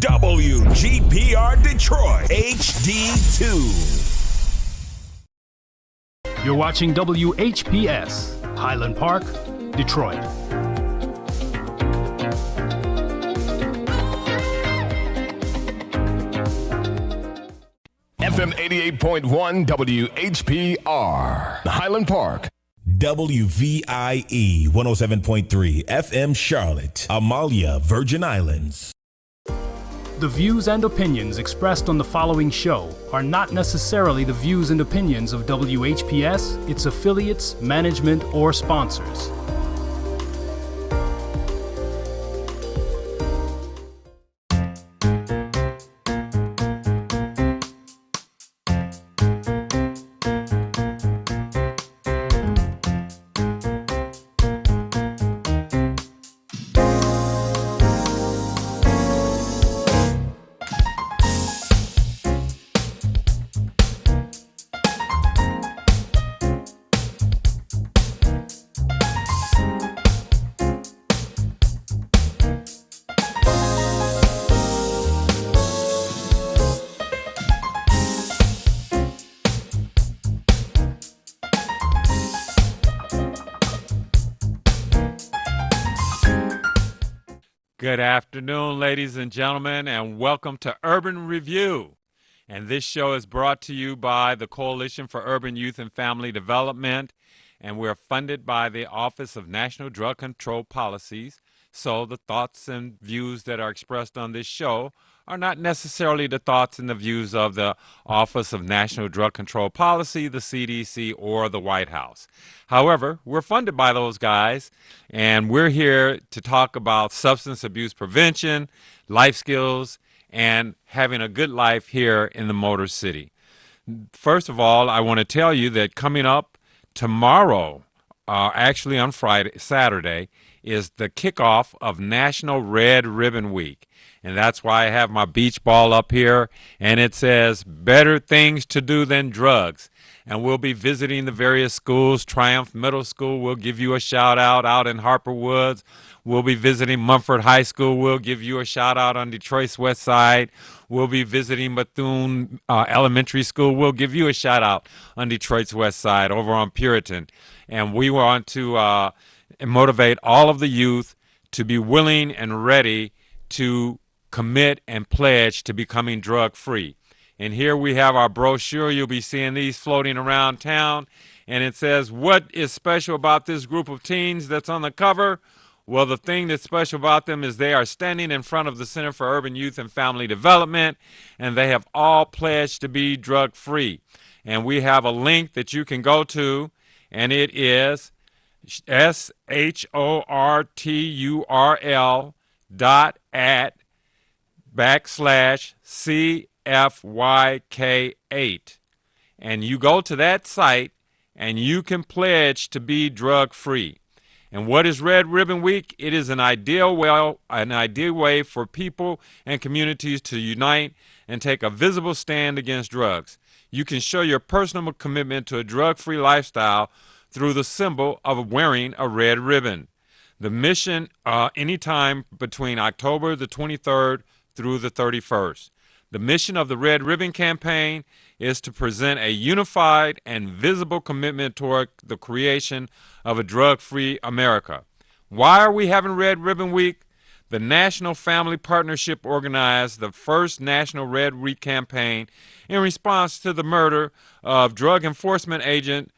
WGPR Detroit HD2. You're watching WHPS, Highland Park, Detroit. FM 88.1 WHPR, Highland Park. WVIE 107.3 FM Charlotte, Amalia, Virgin Islands. The views and opinions expressed on the following show are not necessarily the views and opinions of WHPS, its affiliates, management, or sponsors. Good afternoon, ladies and gentlemen, and welcome to Urban Review. And this show is brought to you by the Coalition for Urban Youth and Family Development, and we're funded by the Office of National Drug Control Policies. So the thoughts and views that are expressed on this show are not necessarily the thoughts and the views of the Office of National Drug Control Policy, the CDC, or the White House. However, we're funded by those guys, and we're here to talk about substance abuse prevention, life skills, and having a good life here in the Motor City. First of all, I want to tell you that coming up tomorrow, actually on Saturday, is the kickoff of National Red Ribbon Week. And that's why I have my beach ball up here, and it says, better things to do than drugs. And we'll be visiting the various schools. Triumph Middle School, we'll give you a shout out in Harper Woods. We'll be visiting Mumford High School. We'll give you a shout out on Detroit's West Side. We'll be visiting Bethune Elementary School. We'll give you a shout out on Detroit's West Side over on Puritan. And we want to motivate all of the youth to be willing and ready to commit and pledge to becoming drug-free. And here we have our brochure. You'll be seeing these floating around town. And it says, what is special about this group of teens that's on the cover? Well, the thing that's special about them is they are standing in front of the Center for Urban Youth and Family Development, and they have all pledged to be drug-free. And we have a link that you can go to, and it is shorturl.at/CFYK8. And you go to that site, and you can pledge to be drug-free. And what is Red Ribbon Week? It is an ideal way for people and communities to unite and take a visible stand against drugs. You can show your personal commitment to a drug-free lifestyle through the symbol of wearing a red ribbon. The mission, anytime between October the 23rd through the 31st. The mission of the Red Ribbon Campaign is to present a unified and visible commitment toward the creation of a drug-free America. Why are we having Red Ribbon Week? The National Family Partnership organized the first National Red Week campaign in response to the murder of drug enforcement agent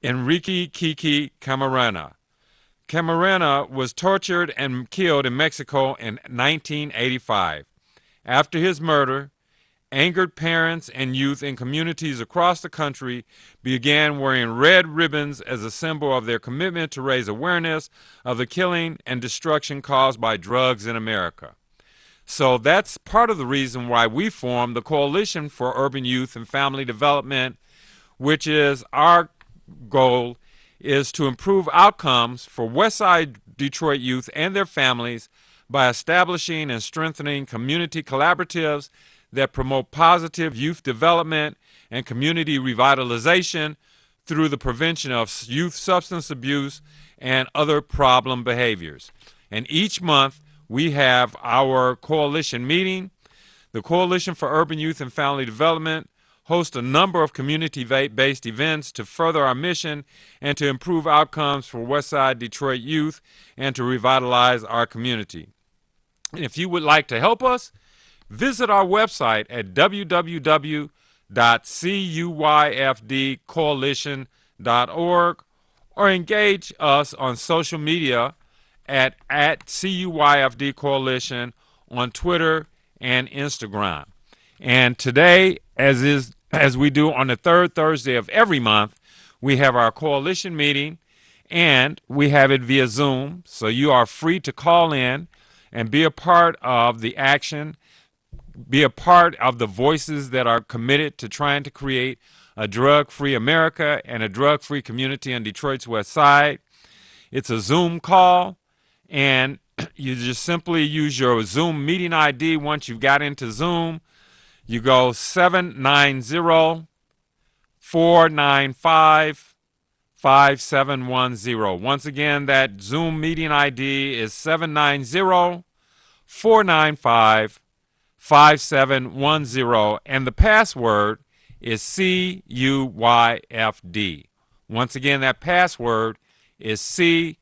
Enrique Kiki Camarena. Camarena was tortured and killed in Mexico in 1985. After his murder, angered parents and youth in communities across the country began wearing red ribbons as a symbol of their commitment to raise awareness of the killing and destruction caused by drugs in America. So that's part of the reason why we formed the Coalition for Urban Youth and Family Development, which is our goal is to improve outcomes for Westside Detroit youth and their families by establishing and strengthening community collaboratives that promote positive youth development and community revitalization through the prevention of youth substance abuse and other problem behaviors. And each month we have our coalition meeting, The Coalition for Urban Youth and Family Development hosts a number of community-based events to further our mission and to improve outcomes for Westside Detroit youth and to revitalize our community. And if you would like to help us, visit our website at www.cuyfdcoalition.org or engage us on social media at CUYFD Coalition on Twitter and Instagram. And today, as we do on the third Thursday of every month, we have our coalition meeting, and we have it via Zoom. So you are free to call in and be a part of the action, be a part of the voices that are committed to trying to create a drug-free America and a drug-free community on Detroit's West Side. It's a Zoom call, and you just simply use your Zoom meeting ID. Once you've got into Zoom, you go 790-495-5710. Once again, that Zoom meeting ID is 790-495-5710, and the password is CUYFD. Once again, that password is CUYFD.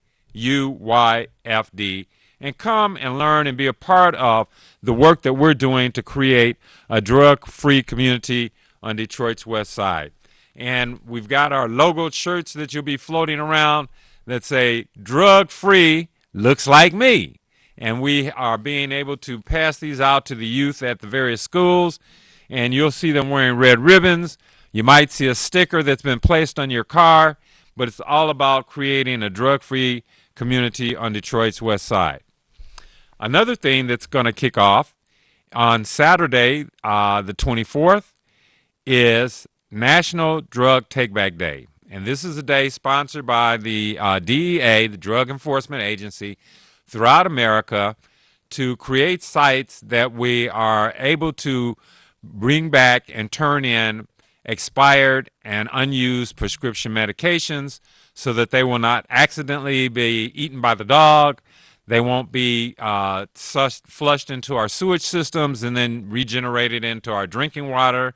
And come and learn and be a part of the work that we're doing to create a drug-free community on Detroit's West Side. And we've got our logo shirts that you'll be floating around that say, drug-free looks like me. And we are being able to pass these out to the youth at the various schools, and you'll see them wearing red ribbons. You might see a sticker that's been placed on your car, but it's all about creating a drug-free community on Detroit's West Side. Another thing that's going to kick off on Saturday, the 24th, is National Drug Take-Back Day. And this is a day sponsored by the DEA, the Drug Enforcement Agency, throughout America to create sites that we are able to bring back and turn in expired and unused prescription medications so that they will not accidentally be eaten by the dog. They won't be flushed into our sewage systems and then regenerated into our drinking water,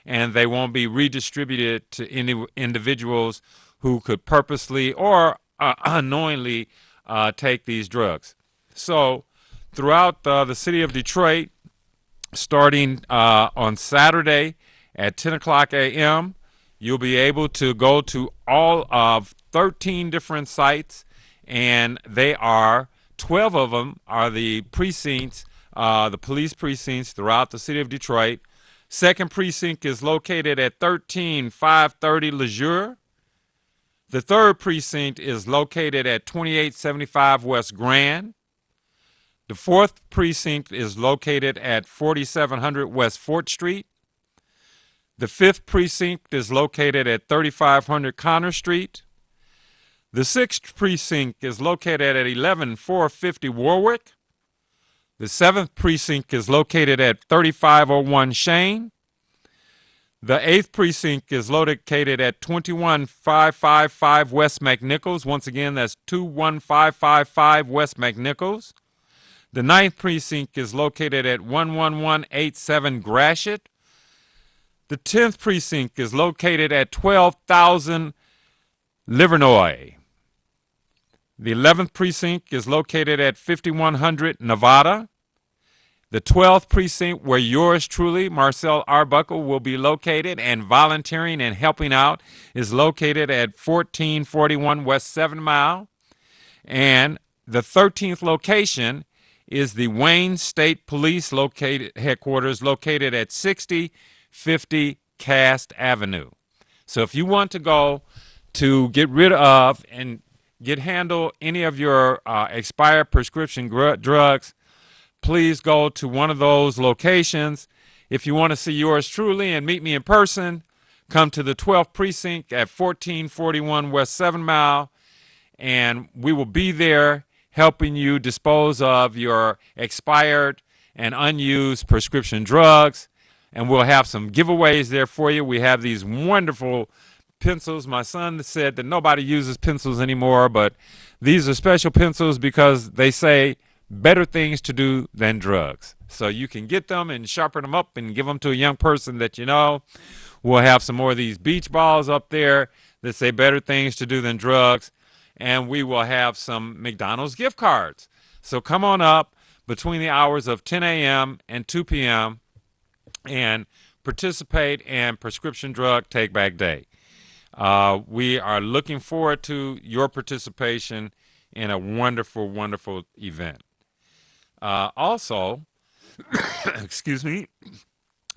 and they won't be redistributed to individuals who could purposely or unknowingly take these drugs. So throughout the city of Detroit, starting on Saturday at 10 o'clock a.m., you'll be able to go to all of 13 different sites, and they are 12 of them are the precincts, the police precincts throughout the city of Detroit. Second precinct is located at 13530 Leisure. The third precinct is located at 2875 West Grand. The fourth precinct is located at 4700 West Fort Street. The fifth precinct is located at 3500 Connor Street. The sixth precinct is located at 11450 Warwick. The seventh precinct is located at 3501 Shane. The eighth precinct is located at 21555 West McNichols. Once again, that's 21555 West McNichols. The ninth precinct is located at 11187 Gratiot. The 10th precinct is located at 12,000 Livernois. The 11th precinct is located at 5100 Nevada. The 12th precinct, where yours truly, Marcel Arbuckle, will be located and volunteering and helping out, is located at 1441 West 7 Mile. And the 13th location is the Wayne State Police headquarters, located at 6050 Cast Avenue. So if you want to go to get rid of and handle any of your expired prescription drugs, please go to one of those locations. If you want to see yours truly and meet me in person, come to the 12th precinct at 1441 West 7 Mile, and we will be there helping you dispose of your expired and unused prescription drugs, and we'll have some giveaways there for you. We have these wonderful pencils. My son said that nobody uses pencils anymore, but these are special pencils because they say better things to do than drugs. So you can get them and sharpen them up and give them to a young person that you know. We'll have some more of these beach balls up there that say better things to do than drugs. And we will have some McDonald's gift cards. So come on up between the hours of 10 a.m. and 2 p.m. and participate in Prescription Drug Take Back Day. We are looking forward to your participation in a wonderful, wonderful event. Also, excuse me,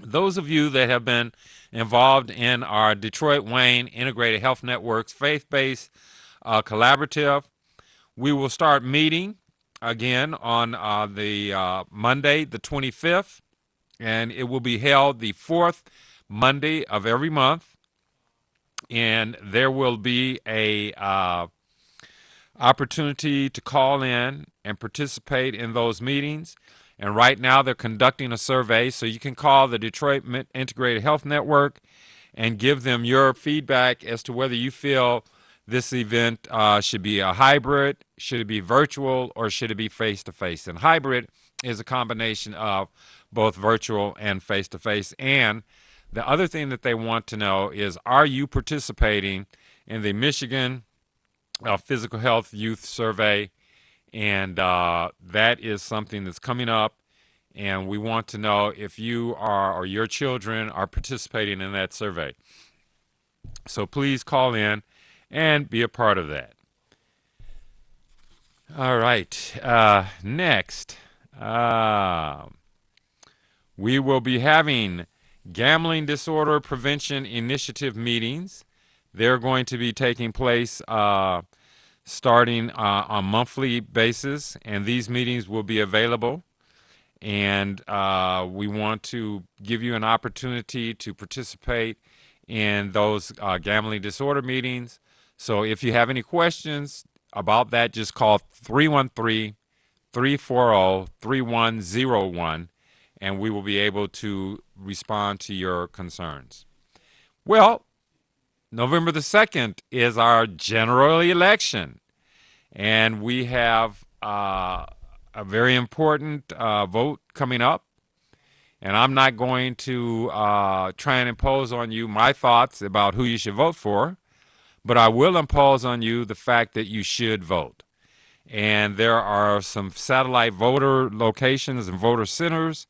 those of you that have been involved in our Detroit Wayne Integrated Health Network's faith-based collaborative, we will start meeting again on the Monday, the 25th, and it will be held the fourth Monday of every month. And there will be a opportunity to call in and participate in those meetings. And right now they're conducting a survey, so you can call the Detroit Integrated Health Network and give them your feedback as to whether you feel this event should be a hybrid, should it be virtual, or should it be face-to-face. And hybrid is a combination of both virtual and face-to-face. And the other thing that they want to know is, are you participating in the Michigan Physical Health Youth Survey? And that is something that's coming up, and we want to know if you are or your children are participating in that survey. So please call in and be a part of that. All right, next, we will be having Gambling Disorder Prevention Initiative meetings. They're going to be taking place starting on monthly basis, and these meetings will be available. And we want to give you an opportunity to participate in those gambling disorder meetings. So if you have any questions about that, just call 313-340-3101, and we will be able to respond to your concerns. Well, November the 2nd is our general election, and we have a very important vote coming up. And I'm not going to try and impose on you my thoughts about who you should vote for, but I will impose on you the fact that you should vote. And there are some satellite voter locations and voter centers,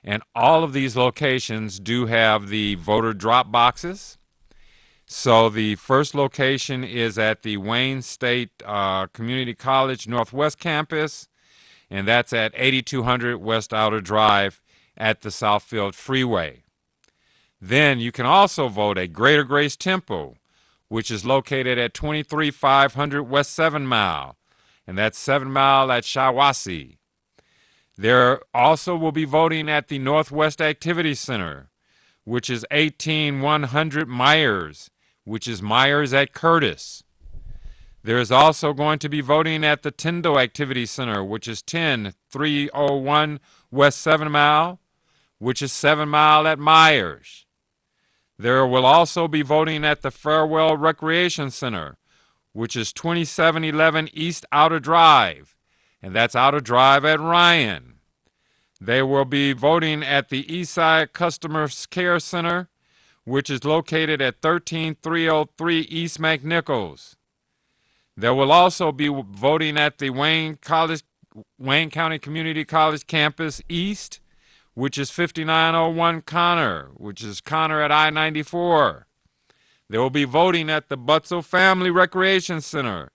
and all of these locations do have the voter drop boxes. So the first location is at the Wayne State Community College Northwest Campus, and that's at 8200 West Outer Drive at the Southfield Freeway. Then you can also vote at Greater Grace Temple, which is located at 23500 West 7 Mile, and that's 7 Mile at Shiawassee. There also will be voting at the Northwest Activity Center, which is 18100 Myers, which is Myers at Curtis. There is also going to be voting at the Tyndall Activity Center, which is 10301 West 7 Mile, which is 7 Mile at Myers. There will also be voting at the Farewell Recreation Center, which is 2711 East Outer Drive, and that's Outer Drive at Ryan. They will be voting at the Eastside Customer Care Center, which is located at 13303 East McNichols. There will also be voting at the Wayne County Community College Campus East, which is 5901 Connor, which is Connor at I-94. There will be voting at the Butzel Family Recreation Center,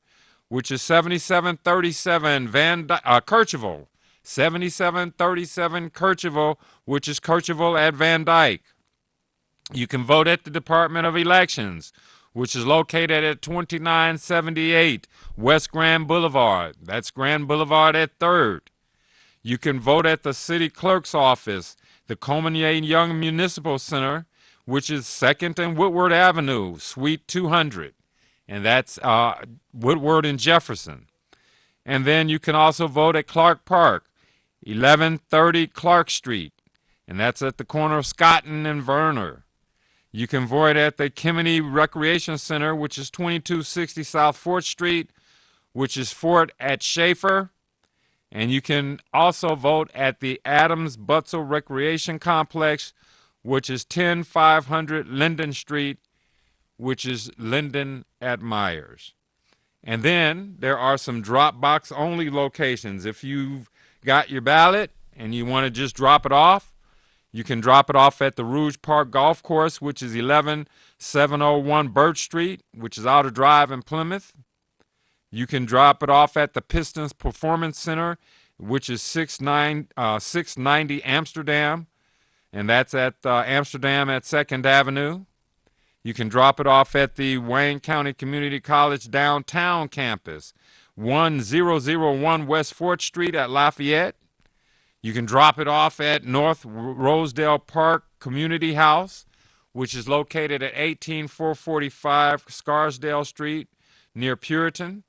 which is 7737 Kercheval, 7737 Kercheval, which is Kercheval at Van Dyke. You can vote at the Department of Elections, which is located at 2978 West Grand Boulevard. That's Grand Boulevard at 3rd. You can vote at the City Clerk's Office, the Coleman Young Municipal Center, which is 2nd and Woodward Avenue, Suite 200. And that's Woodward and Jefferson. And then you can also vote at Clark Park, 1130 Clark Street. And that's at the corner of Scotton and Verner. You can vote at the Kimini Recreation Center, which is 2260 South 4th Street, which is Fort at Schaefer. And you can also vote at the Adams Butzel Recreation Complex, which is 10500 Linden Street, which is Linden at Myers. And then there are some drop box only locations. If you've got your ballot and you want to just drop it off, you can drop it off at the Rouge Park Golf Course, which is 11701 Birch Street, which is Outer Drive in Plymouth. You can drop it off at the Pistons Performance Center, which is 690 Amsterdam, and that's at Amsterdam at 2nd Avenue. You can drop it off at the Wayne County Community College downtown campus, 1001 West 4th Street at Lafayette. You can drop it off at North Rosedale Park Community House, which is located at 18445 Scarsdale Street near Puritan.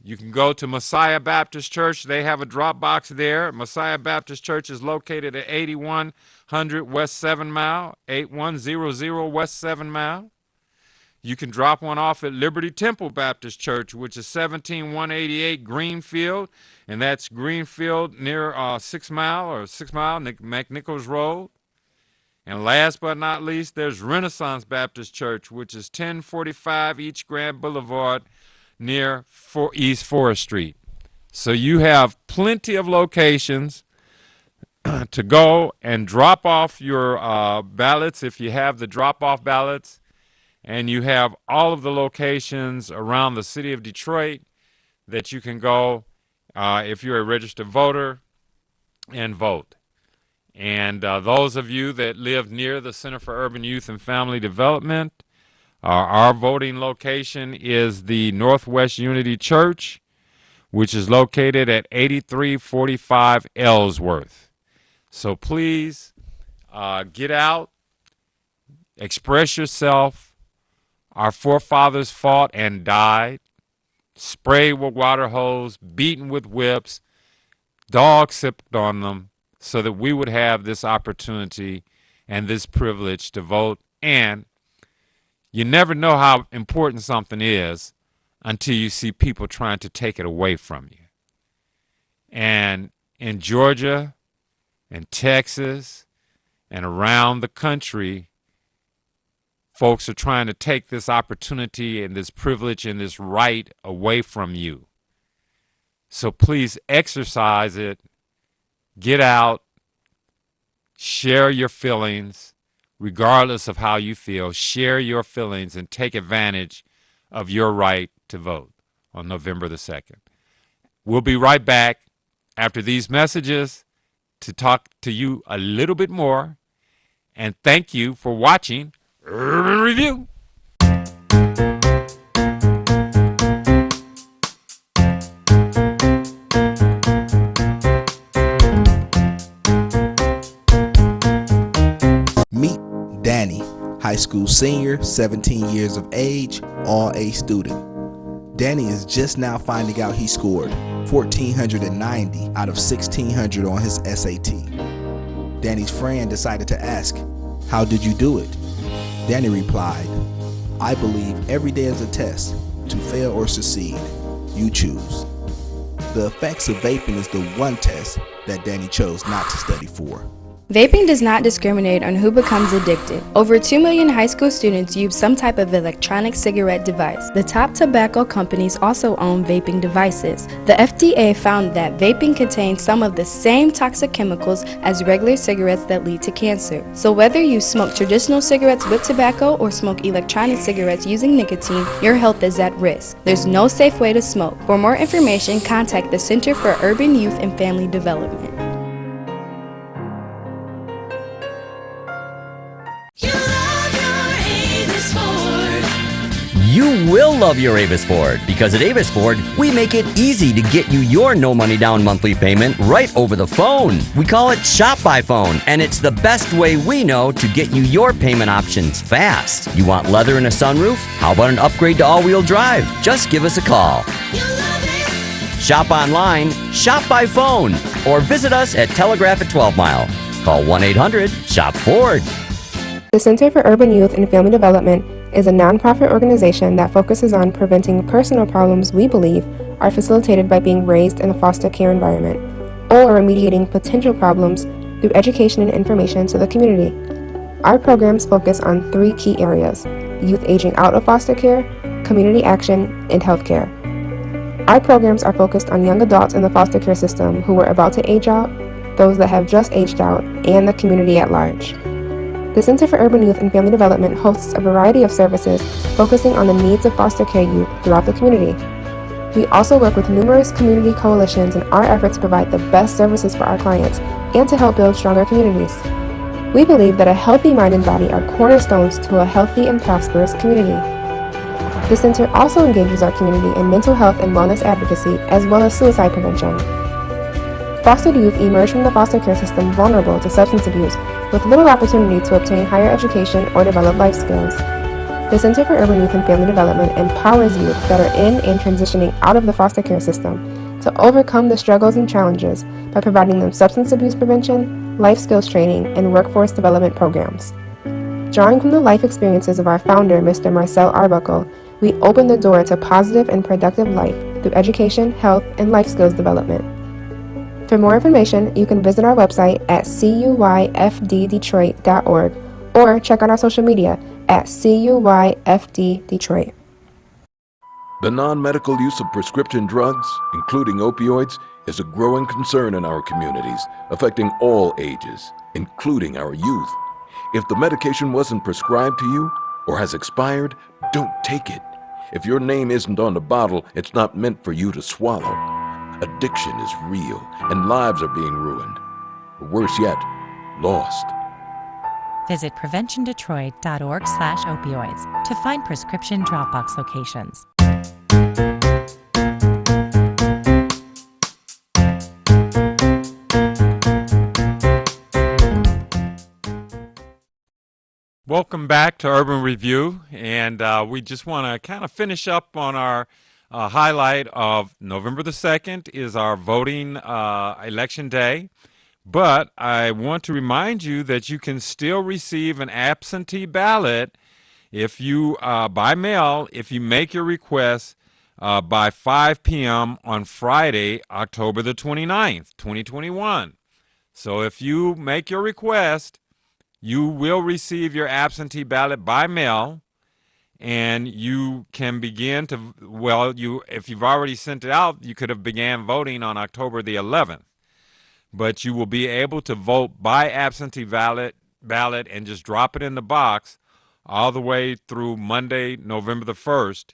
You can go to Messiah Baptist Church. They have a drop box there. Messiah Baptist Church is located at 8100 West 7 Mile, 8100 West 7 Mile. You can drop one off at Liberty Temple Baptist Church, which is 17188 Greenfield, and that's Greenfield near 6 Mile McNichols Road. And last but not least, there's Renaissance Baptist Church, which is 1045 East Grand Boulevard, near East Forest Street. So you have plenty of locations to go and drop off your ballots if you have the drop-off ballots, and you have all of the locations around the city of Detroit that you can go if you're a registered voter and vote. And those of you that live near the Center for Urban Youth and Family Development, our voting location is the Northwest Unity Church, which is located at 8345 Ellsworth. So please get out, express yourself. Our forefathers fought and died, sprayed with water hose, beaten with whips, dogs sipped on them, so that we would have this opportunity and this privilege to vote. And you never know how important something is until you see people trying to take it away from you. And in Georgia and Texas and around the country, folks are trying to take this opportunity and this privilege and this right away from you. So please exercise it, get out, share your feelings. Regardless of how you feel, share your feelings and take advantage of your right to vote on November the 2nd. We'll be right back after these messages to talk to you a little bit more. And thank you for watching Urban Review. Meet Danny, high school senior, 17 years of age, all A student. Danny is just now finding out he scored 1,490 out of 1,600 on his SAT. Danny's friend decided to ask, "How did you do it?" Danny replied, "I believe every day is a test. To fail or succeed, you choose." The effects of vaping is the one test that Danny chose not to study for. Vaping does not discriminate on who becomes addicted. Over 2 million high school students use some type of electronic cigarette device. The top tobacco companies also own vaping devices. The FDA found that vaping contains some of the same toxic chemicals as regular cigarettes that lead to cancer. So whether you smoke traditional cigarettes with tobacco or smoke electronic cigarettes using nicotine, your health is at risk. There's no safe way to smoke. For more information, contact the Center for Urban Youth and Family Development. You will love your Avis Ford, because at Avis Ford, we make it easy to get you your no money down monthly payment right over the phone. We call it Shop by Phone, and it's the best way we know to get you your payment options fast. You want leather and a sunroof? How about an upgrade to all-wheel drive? Just give us a call. Shop online, shop by phone, or visit us at Telegraph at 12 Mile. Call 1-800-SHOP-FORD. The Center for Urban Youth and Family Development is a nonprofit organization that focuses on preventing personal problems we believe are facilitated by being raised in a foster care environment or remediating potential problems through education and information to the community. Our programs focus on 3 key areas: youth aging out of foster care, community action, and healthcare. Our programs are focused on young adults in the foster care system who are about to age out, those that have just aged out, and the community at large. The Center for Urban Youth and Family Development hosts a variety of services focusing on the needs of foster care youth throughout the community. We also work with numerous community coalitions in our effort to provide the best services for our clients and to help build stronger communities. We believe that a healthy mind and body are cornerstones to a healthy and prosperous community. The center also engages our community in mental health and wellness advocacy as well as suicide prevention. Fostered youth emerge from the foster care system vulnerable to substance abuse with little opportunity to obtain higher education or develop life skills. The Center for Urban Youth and Family Development empowers youth that are in and transitioning out of the foster care system to overcome the struggles and challenges by providing them substance abuse prevention, life skills training, and workforce development programs. Drawing from the life experiences of our founder, Mr. Marcel Arbuckle, we open the door to positive and productive life through education, health, and life skills development. For more information, you can visit our website at cuyfddetroit.org or check out our social media at cuyfddetroit. The non-medical use of prescription drugs, including opioids, is a growing concern in our communities, affecting all ages, including our youth. If the medication wasn't prescribed to you or has expired, don't take it. If your name isn't on the bottle, it's not meant for you to swallow. Addiction is real, and lives are being ruined. Or worse yet, lost. Visit PreventionDetroit.org/opioids to find prescription Dropbox locations. Welcome back to Urban Review, and we just want to kind of finish up on our highlight of November the 2nd is our voting election day. But I want to remind you that you can still receive an absentee ballot if you, by mail, if you make your request by 5 p.m. on Friday, October the 29th, 2021. So if you make your request, you will receive your absentee ballot by mail, and you can begin to, if you've already sent it out, you could have began voting on October the 11th. But you will be able to vote by absentee ballot and just drop it in the box all the way through Monday, November the 1st.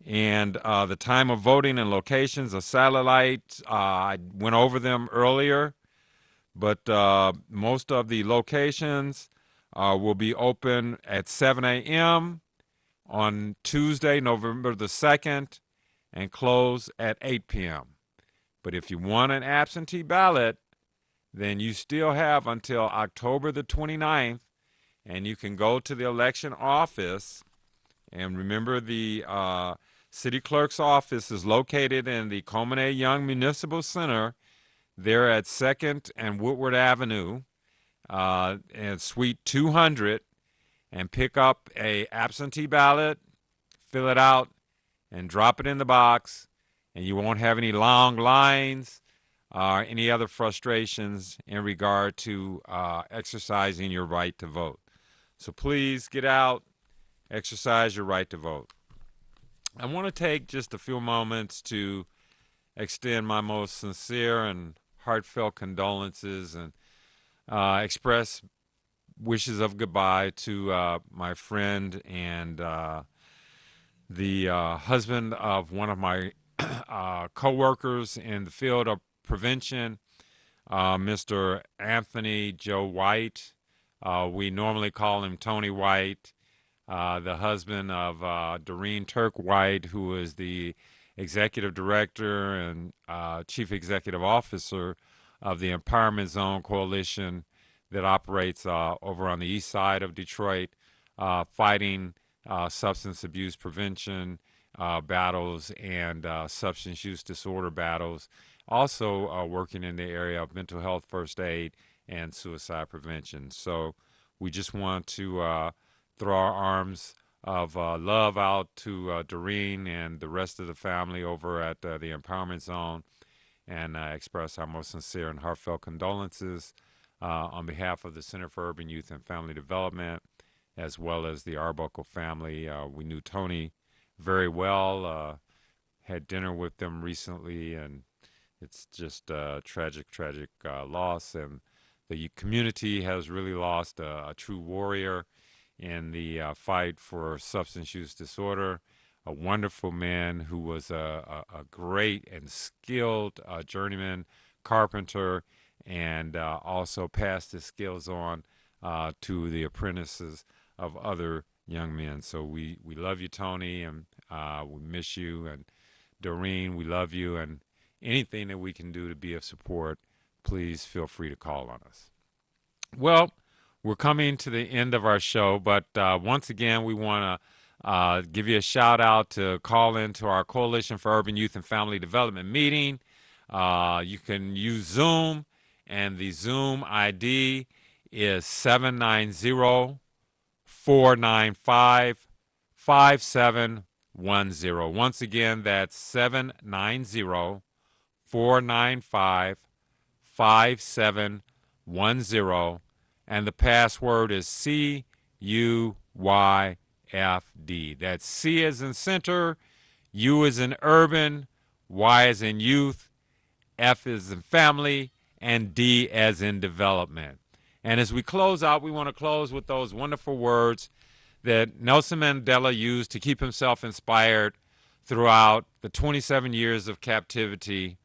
And the time of voting and locations of satellite, I went over them earlier, but most of the locations will be open at 7 a.m. on Tuesday, November the 2nd, and close at 8 p.m. But if you want an absentee ballot, then you still have until October the 29th, and you can go to the election office. And remember, the city clerk's office is located in the Coleman A. Young Municipal Center. They're at 2nd and Woodward Avenue, and Suite 200, and pick up a absentee ballot, fill it out, and drop it in the box, and you won't have any long lines or any other frustrations in regard to exercising your right to vote. So please get out, exercise your right to vote. I want to take just a few moments to extend my most sincere and heartfelt condolences and express wishes of goodbye to my friend and the husband of one of my co-workers in the field of prevention, Mr. Anthony Joe White. We normally call him Tony White, the husband of Doreen Turk White, who is the executive director and chief executive officer of the Empowerment Zone Coalition that operates over on the east side of Detroit, fighting substance abuse prevention battles and substance use disorder battles, also working in the area of mental health first aid and suicide prevention. So we just want to throw our arms of love out to Doreen and the rest of the family over at the Empowerment Zone, and express our most sincere and heartfelt condolences on behalf of the Center for Urban Youth and Family Development, as well as the Arbuckle family. We knew Tony very well, had dinner with them recently, and it's just a tragic loss. And the community has really lost a true warrior in the fight for substance use disorder, a wonderful man who was a great and skilled journeyman carpenter, and also passed his skills on to the apprentices of other young men. So we love you, Tony, and we miss you. And Doreen, we love you. And anything that we can do to be of support, please feel free to call on us. Well, we're coming to the end of our show, but once again, we want to give you a shout out to call into our Coalition for Urban Youth and Family Development meeting. You can use Zoom, and the Zoom ID is 790-495-5710. Once again, that's 790-495-5710. And the password is CUYFD. That's C as in center, U as in urban, Y as in youth, F as in family, and D as in development. And as we close out, we want to close with those wonderful words that Nelson Mandela used to keep himself inspired throughout the 27 years of captivity.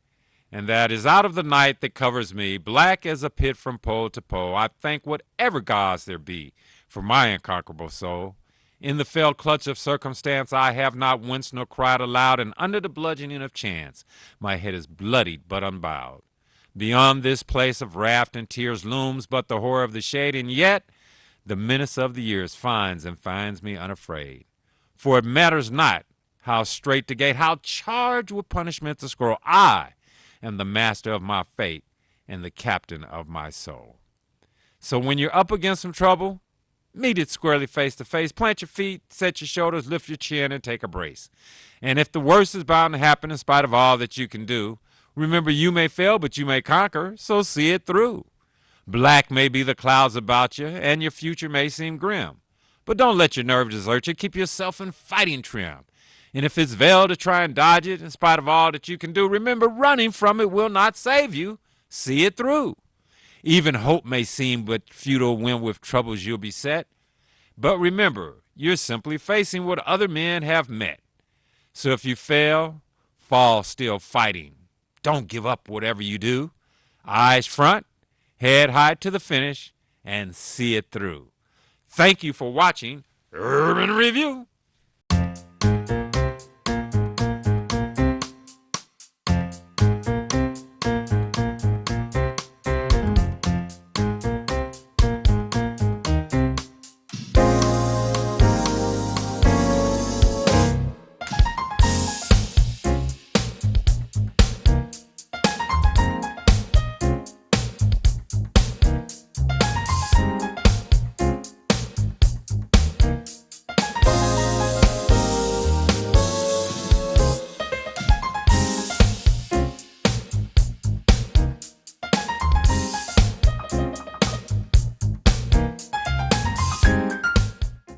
And that is, out of the night that covers me, black as a pit from pole to pole, I thank whatever gods there be for my unconquerable soul. In the fell clutch of circumstance, I have not winced nor cried aloud, and under the bludgeoning of chance, my head is bloodied but unbowed. Beyond this place of wrath and tears looms but the horror of the shade, and yet the menace of the years finds me unafraid. For it matters not how straight the gate, how charged with punishment the scroll, I am the master of my fate and the captain of my soul. So when you're up against some trouble, meet it squarely face to face. Plant your feet, set your shoulders, lift your chin, and take a brace. And if the worst is bound to happen in spite of all that you can do, remember you may fail, but you may conquer, so see it through. Black may be the clouds about you, and your future may seem grim. But don't let your nerve desert you. Keep yourself in fighting trim. And if it's veiled to try and dodge it, in spite of all that you can do, remember running from it will not save you. See it through. Even hope may seem but futile when with troubles you'll be set. But remember, you're simply facing what other men have met. So if you fail, fall still fighting. Don't give up whatever you do. Eyes front, head high to the finish, and see it through. Thank you for watching Urban Review.